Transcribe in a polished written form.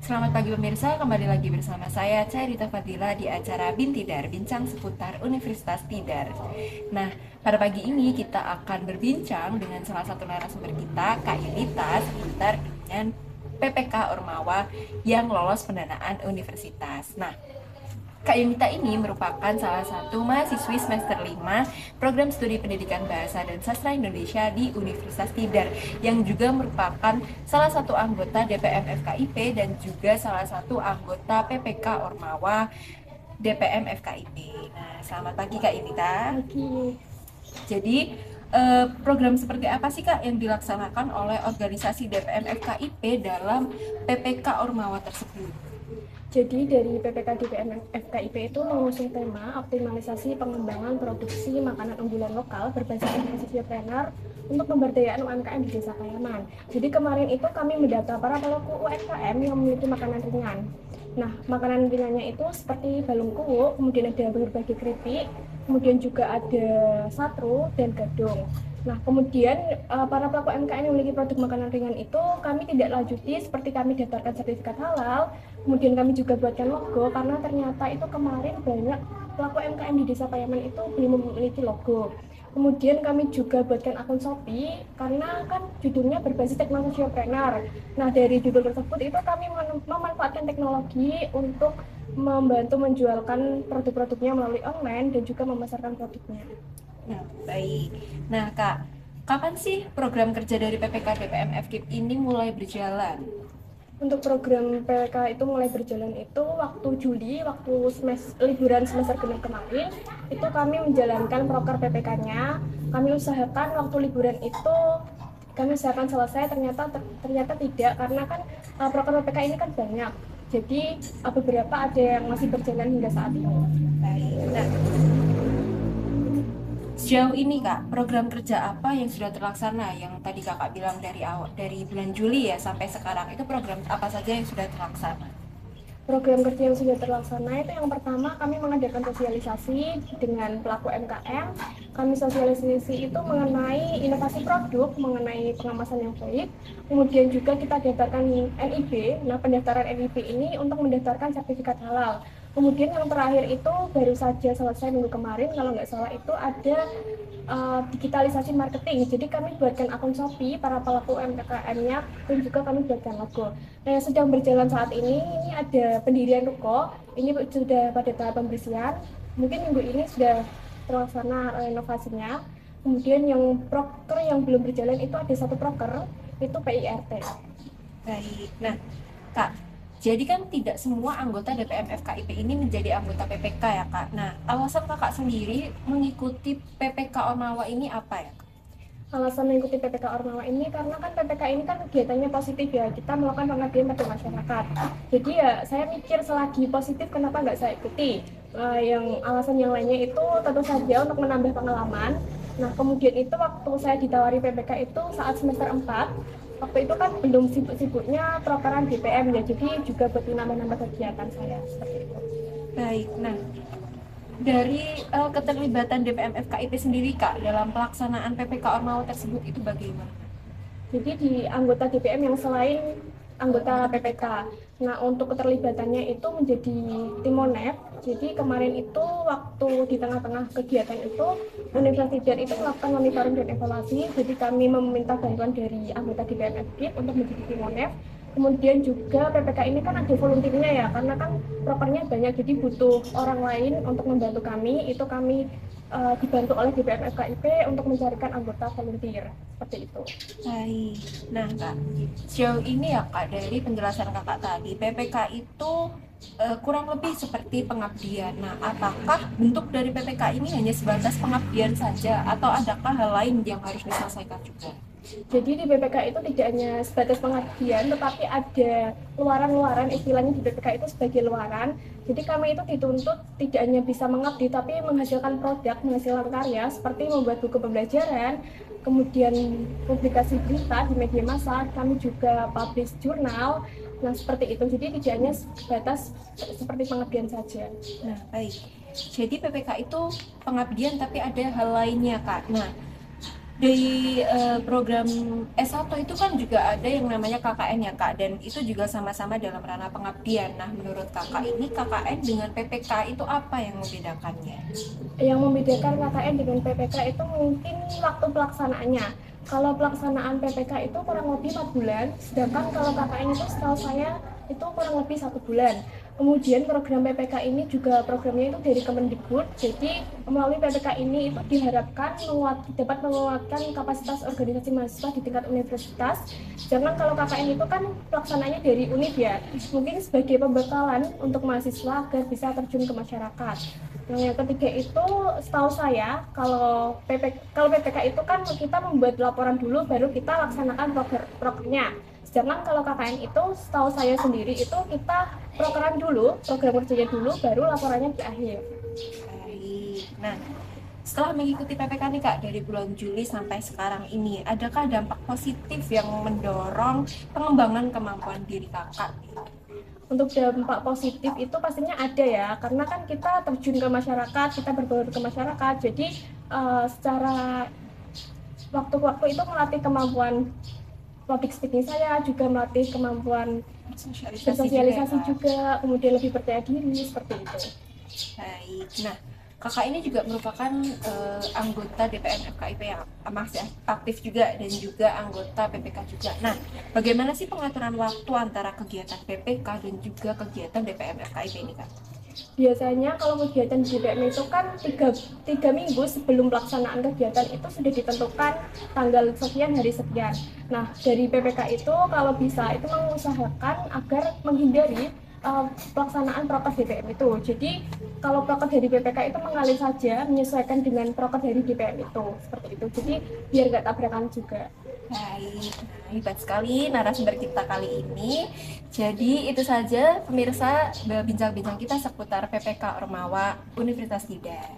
Selamat pagi pemirsa, kembali lagi bersama saya Cairita Fadila di acara Bintidar, bincang seputar Universitas Tidar. Nah, pada pagi ini kita akan berbincang dengan salah satu narasumber kita, Kak Yunita, seputar dengan PPK Ormawa yang lolos pendanaan universitas. Nah, Kak Yunita ini merupakan salah satu mahasiswi semester 5 program studi pendidikan bahasa dan sastra Indonesia di Universitas Tidar yang juga merupakan salah satu anggota DPM FKIP dan juga salah satu anggota PPK Ormawa DPM FKIP. Nah, selamat pagi Kak Yunita. Lagi. Jadi, program seperti apa sih Kak yang dilaksanakan oleh organisasi DPM FKIP dalam PPK Ormawa tersebut? Jadi dari PPK DPM FKIP itu mengusung tema optimalisasi pengembangan produksi makanan unggulan lokal berbasis inovasi siopreneur untuk pemberdayaan UMKM di Desa Payaman. Jadi kemarin itu kami mendata para pelaku UMKM yang memiliki makanan ringan. Nah, makanan ringannya itu seperti balung kuuk, kemudian ada berbagai keripik, kemudian juga ada satru dan gadung. Nah, kemudian para pelaku UMKM yang memiliki produk makanan ringan itu kami tidak lanjuti seperti kami daftarkan sertifikat halal, kemudian kami juga buatkan logo karena ternyata itu kemarin banyak pelaku UMKM di Desa Payaman itu belum memiliki logo. Kemudian kami juga buatkan akun Shopee karena kan judulnya berbasis teknologi entrepreneur. Nah, dari judul tersebut itu kami memanfaatkan teknologi untuk membantu menjualkan produk-produknya melalui online dan juga memasarkan produknya. Nah, baik. Nah, Kak, kapan sih program kerja dari PPK DPM FKIP ini mulai berjalan? Untuk program PK itu mulai berjalan itu waktu Juli, waktu liburan semester genap kemarin, itu kami menjalankan proker PPK-nya. Kami usahakan waktu liburan itu kami usahakan selesai, ternyata tidak karena kan proker PPK ini kan banyak. Jadi beberapa ada yang masih berjalan hingga saat ini. Baik. Nah, sejauh ini Kak, program kerja apa yang sudah terlaksana? Yang tadi Kakak bilang dari bulan Juli ya sampai sekarang, itu program apa saja yang sudah terlaksana? Program kerja yang sudah terlaksana itu yang pertama kami mengadakan sosialisasi dengan pelaku MKM. Kami sosialisasi itu mengenai inovasi produk, mengenai pengemasan yang baik. Kemudian juga kita daftarkan NIB. Nah, pendaftaran NIB ini untuk mendaftarkan sertifikat halal. Kemudian yang terakhir itu baru saja selesai minggu kemarin, kalau nggak salah itu ada digitalisasi marketing. Jadi kami buatkan akun Shopee para pelaku UMKM-nya dan juga kami buatkan logo. Nah, yang sedang berjalan saat ini ada pendirian ruko. Ini sudah pada tahap pembersihan. Mungkin minggu ini sudah terlaksana renovasinya. Kemudian yang proker yang belum berjalan itu ada satu proker, itu PIRT. Baik. Nah, Kak, jadi kan tidak semua anggota DPM FKIP ini menjadi anggota PPK ya Kak. Nah, alasan Kakak sendiri mengikuti PPK Ormawa ini apa ya Kak? Alasan mengikuti PPK Ormawa ini karena kan PPK ini kan kegiatannya positif ya, kita melakukan pengabdian pada masyarakat. Jadi ya saya mikir selagi positif kenapa nggak saya ikuti. Yang alasan yang lainnya itu tentu saja untuk menambah pengalaman. Nah, kemudian itu waktu saya ditawari PPK itu saat semester 4, waktu itu kan belum sibuk-sibuknya prokeran DPM ya, jadi juga buat menambah-nambah kegiatan saya seperti itu. Baik. Nah, dari keterlibatan DPM FKIP sendiri Kak dalam pelaksanaan PPK Ormawa tersebut itu bagaimana? Jadi di anggota DPM yang selain anggota PPK. Nah, untuk keterlibatannya itu menjadi tim Monep. Jadi kemarin itu waktu di tengah-tengah kegiatan itu Universitas Tidar itu melakukan monitoring dan evaluasi. Jadi kami meminta bantuan dari anggota DPM FKIP untuk menjadi tim Monep. Kemudian juga PPK ini kan ada volunteernya ya, karena kan prokernya banyak, jadi butuh orang lain untuk membantu kami. Itu kami dibantu oleh DPM FKIP untuk mencarikan anggota volunteer seperti itu. Baik. Nah Kak, sejauh ini ya Kak dari penjelasan Kakak tadi, PPK itu kurang lebih seperti pengabdian. Nah, apakah bentuk dari PPK ini hanya sebatas pengabdian saja atau adakah hal lain yang harus diselesaikan juga? Jadi di BPK itu tidak hanya sebatas pengabdian, tetapi ada luaran-luaran, istilahnya di BPK itu sebagai luaran. Jadi kami itu dituntut tidak hanya bisa mengabdi, tapi menghasilkan produk, menghasilkan karya, seperti membuat buku pembelajaran, kemudian publikasi berita di media massa, kami juga publish jurnal. Nah, seperti itu. Jadi tidak hanya sebatas seperti pengabdian saja. Nah, baik. Jadi PPK itu pengabdian tapi ada hal lainnya Kak. Nah, Di program S1 itu kan juga ada yang namanya KKN ya Kak, dan itu juga sama-sama dalam ranah pengabdian. Nah, menurut Kakak ini KKN dengan PPK itu apa yang membedakannya? Yang membedakan KKN dengan PPK itu mungkin waktu pelaksanaannya. Kalau pelaksanaan PPK itu kurang lebih 4 bulan, sedangkan kalau KKN itu setahu saya itu kurang lebih 1 bulan. Kemudian program PPK ini juga programnya itu dari Kemendikbud, jadi melalui PPK ini itu diharapkan dapat menguatkan kapasitas organisasi mahasiswa di tingkat universitas. Jangan kalau KKN itu kan pelaksanaannya dari UNIF ya, mungkin sebagai pembekalan untuk mahasiswa agar bisa terjun ke masyarakat. Nah, yang ketiga itu setahu saya kalau PPK itu kan kita membuat laporan dulu baru kita laksanakan programnya. Sedangkan kalau KKN itu setahu saya sendiri itu kita program kerjanya dulu baru laporannya di akhir. Baik. Nah, setelah mengikuti PPK nih Kak dari bulan Juli sampai sekarang ini, adakah dampak positif yang mendorong pengembangan kemampuan diri Kakak? Untuk dampak positif itu pastinya ada ya, karena kan kita terjun ke masyarakat, kita berbaur ke masyarakat, jadi secara waktu-waktu itu melatih kemampuan public speaking saya, juga melatih kemampuan bersosialisasi juga, kemudian lebih percaya diri, seperti itu. Baik. Nah, Kakak ini juga merupakan anggota DPM FKIP yang masih aktif juga dan juga anggota PPK juga. Nah, bagaimana sih pengaturan waktu antara kegiatan PPK dan juga kegiatan DPM FKIP ini, Kak? Biasanya kalau kegiatan di DPM itu kan tiga minggu sebelum pelaksanaan kegiatan itu sudah ditentukan tanggal sekian, hari sekian. Nah, dari PPK itu kalau bisa itu mengusahakan agar menghindari pelaksanaan prokes DPM itu. Jadi kalau prokes dari PPK itu mengalir saja, menyesuaikan dengan prokes dari DPM itu, seperti itu. Jadi biar nggak tabrakan juga. Baik, hebat sekali narasumber kita kali ini. Jadi itu saja pemirsa bincang-bincang kita seputar PPK Ormawa Universitas Tidar.